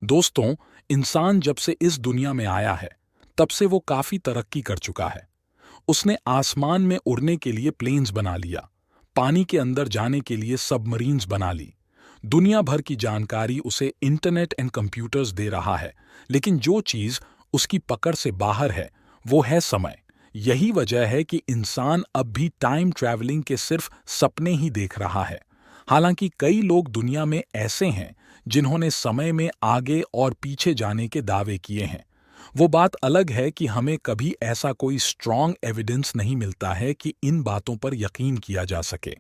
दोस्तों, इंसान जब से इस दुनिया में आया है, तब से वो काफी तरक्की कर चुका है। उसने आसमान में उड़ने के लिए प्लेन्स बना लिया, पानी के अंदर जाने के लिए सबमरीन्स बना ली। दुनिया भर की जानकारी उसे इंटरनेट एंड कंप्यूटर्स दे रहा है, लेकिन जो चीज उसकी पकड़ से बाहर है, वो है समय। यही वजह है कि इंसान अब भी टाइम ट्रैवलिंग के सिर्फ सपने ही देख रहा है। हालांकि कई लोग दुनिया में ऐसे हैं जिन्होंने समय में आगे और पीछे जाने के दावे किए हैं। वो बात अलग है कि हमें कभी ऐसा कोई स्ट्रॉन्ग एविडेंस नहीं मिलता है कि इन बातों पर यकीन किया जा सके।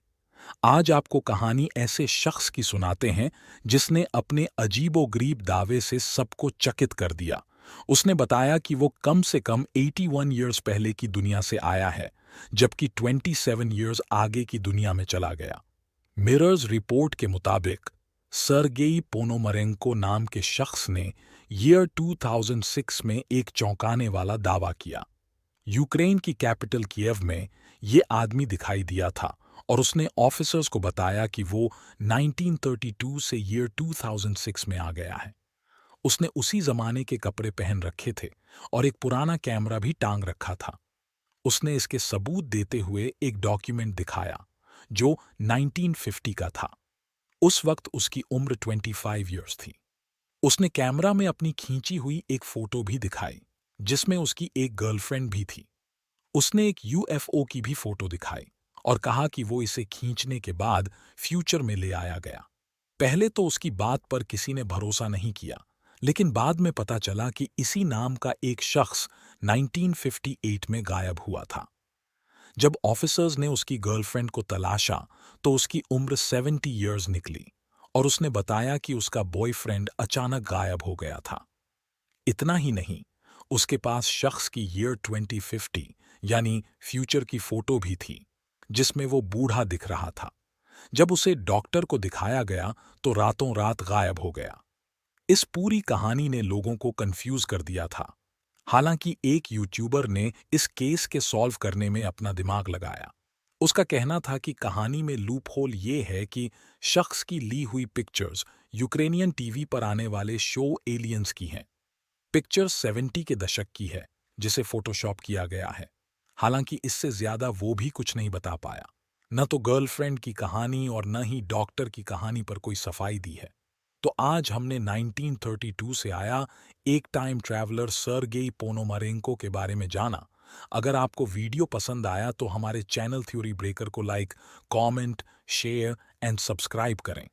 आज आपको कहानी ऐसे शख्स की सुनाते हैं जिसने अपने अजीबोगरीब दावे से सबको चकित कर दिया। उसने बताया कि वो कम से कम 81 ईयर्स पहले की दुनिया से आया है, जबकि 27 ईयर्स आगे की दुनिया में चला गया। मिरर्स रिपोर्ट के मुताबिक सर्गेई पोनोमरेंको नाम के शख्स ने ईयर 2006 में एक चौंकाने वाला दावा किया। यूक्रेन की कैपिटल कीव में ये आदमी दिखाई दिया था और उसने ऑफिसर्स को बताया कि वो 1932 से ईयर 2006 में आ गया है। उसने उसी जमाने के कपड़े पहन रखे थे और एक पुराना कैमरा भी टांग रखा था। उसने इसके सबूत देते हुए एक डॉक्यूमेंट दिखाया जो 1950 का था। उस वक्त उसकी उम्र 25 ईयर्स थी। उसने कैमरा में अपनी खींची हुई एक फोटो भी दिखाई, जिसमें उसकी एक गर्लफ्रेंड भी थी। उसने एक यूएफओ की भी फोटो दिखाई और कहा कि वो इसे खींचने के बाद फ्यूचर में ले आया गया। पहले तो उसकी बात पर किसी ने भरोसा नहीं किया, लेकिन बाद में पता चला कि इसी नाम का एक शख्स 1958 में गायब हुआ था। जब ऑफिसर्स ने उसकी गर्लफ्रेंड को तलाशा तो उसकी उम्र 70 ईयर्स निकली और उसने बताया कि उसका बॉयफ्रेंड अचानक गायब हो गया था। इतना ही नहीं, उसके पास शख्स की ईयर 2050 यानी फ्यूचर की फोटो भी थी, जिसमें वो बूढ़ा दिख रहा था। जब उसे डॉक्टर को दिखाया गया तो रातों रात गायब हो गया। इस पूरी कहानी ने लोगों को कंफ्यूज कर दिया था। हालांकि एक यूट्यूबर ने इस केस के सॉल्व करने में अपना दिमाग लगाया। उसका कहना था कि कहानी में लूप होल ये है कि शख्स की ली हुई पिक्चर्स यूक्रेनियन टीवी पर आने वाले शो एलियंस की हैं। पिक्चर्स 70 के दशक की है, जिसे फोटोशॉप किया गया है। हालांकि इससे ज्यादा वो भी कुछ नहीं बता पाया। न तो गर्लफ्रेंड की कहानी और न ही डॉक्टर की कहानी पर कोई सफाई दी है। तो आज हमने 1932 से आया एक टाइम ट्रैवलर सर्गेई पोनोमारेंको के बारे में जाना। अगर आपको वीडियो पसंद आया तो हमारे चैनल थ्योरी ब्रेकर को like, comment, share and subscribe करें।